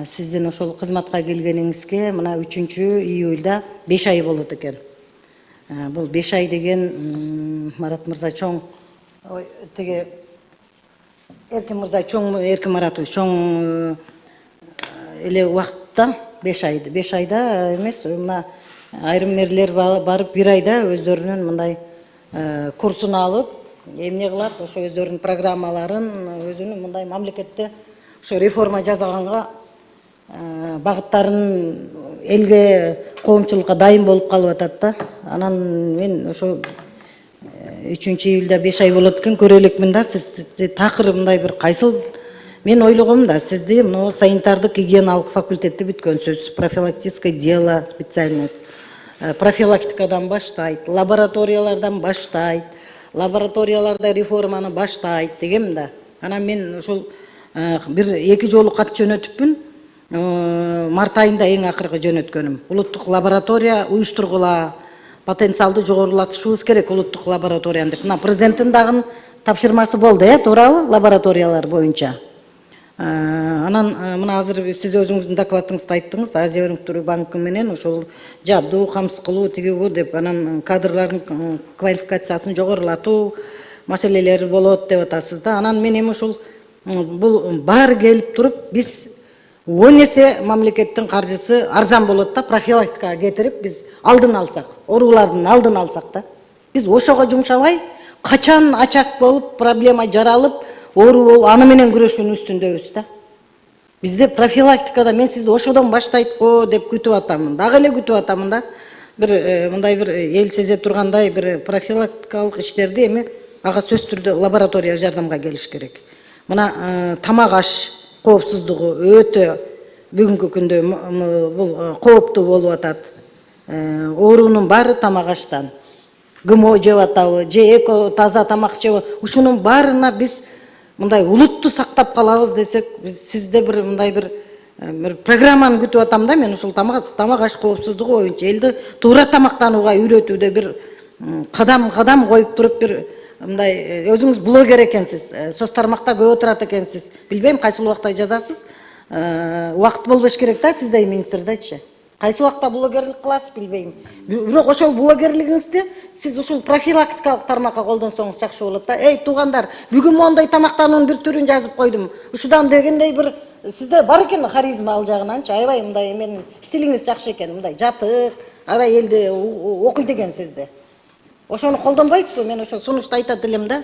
Сиздин ошол кызматка келгениңизге мына 3-июлда 5 ай болот экен. Бул 5 ай деген Марат мырза чоң, тиги Эркин мырза чоң, Эркин Маратович чоң эле убакытта 5 айды. 5 айда эмес, мына айрым мэрлер барып 1 айда өздөрүнүн мындай курсун алып, эмне кылат, ошо өздөрүнүн программаларын, өзүнүн мындай мамлекетте ошо реформа жасаганга багыттарын элге, коомчулукка дайым болуп калып атат да. Анан мен ошо 3-июлда 5 ай болот экен, көрө элекмин да, сиз такыр мындай бир кайсыл, мен ойлогом да, сизди мына санитардык гигиеналык факультетти бүткөнсүз, профилактическое дело специальность, профилактикадан баштайт, лабораториялардан баштайт, лабораторияларда реформаны баштайт дегем да. Анан мен ошол бир 2 жолу кат жөнөтүппүн. Март айында эң акыркы жөнөткөнүм. Улуттук лаборатория уюштургула, потенциалды жогорулатышыбыз керек улуттук лабораторияны деп. Мына президенттин дагы тапшырмасы болду, туурабы, лабораториялар боюнча. Анан мына азыр сиз өзүңүздүн докладыңызда айттыңыз, Азия өнүктүрүү банкы менен ошол жабдуу, камсыз кылуу, тиги бу деп, анан кадрлардын квалификациясын жогорулатуу маселелери болот деп атасыз да. Анан мен эми ушул бул баары келип туруп, биз 10 эсе мамлекеттин каржысы арзан болот да, профилактикага кетирип, биз алдын алсак, оорулардын алдын алсак да. Биз ошого жумшабай, качан ачак болуп, проблема жаралып, оору болуп, аны менен күрөшүүнүн үстүндөбүз да. Бизде профилактикада мен сизди ошодон баштайт го деп күтүп атамын. Дагы эле күтүп атамын да. Бир мындай бир эл сезе тургандай бир профилактикалык иштерди эми ага сөзсүз түрдө лаборатория жардамга келиш керек. Мына тамак аш коопсуздугу өтө бүгүнкү күндө бул кооптуу болуп атат. Оорунун баары тамак аштан. ГМО жеп атабы, же эко таза тамак жеп, ушунун баарына биз мындай улутту сактап калабыз десек, биз сизде бир мындай бир программаны күтүп атам да. Мен ушул тамак аш коопсуздугу боюнча элди туура тамактанууга үйрөтүүдө бир кадам коюп туруп, бир мындай өзүңүз блогер экенсиз, соц тармакта көп отурат экенсиз. Билбейм кайсыл убакта жазасыз. Убакыт болбош керек да сиздей министрдечи. Кайсы убакта блогерлик кыласыз билбейм. Бирок ошол блогерлигиңизди сиз ушул профилактикалык тармакка колдонсоңуз жакшы болот да. Эй туугандар, бүгүн мондой тамактануунун бир түрүн жазып койдум. Ушудан дегендей бир сизде бар экен харизма ал жагынанчы. Аябай мындай менин стилиңиз жакшы экен. Мындай жатык, аябай элди окуйт экенсиз да. Ошону колдонбойсузбу? Мен ошо сунушту айтат элем да.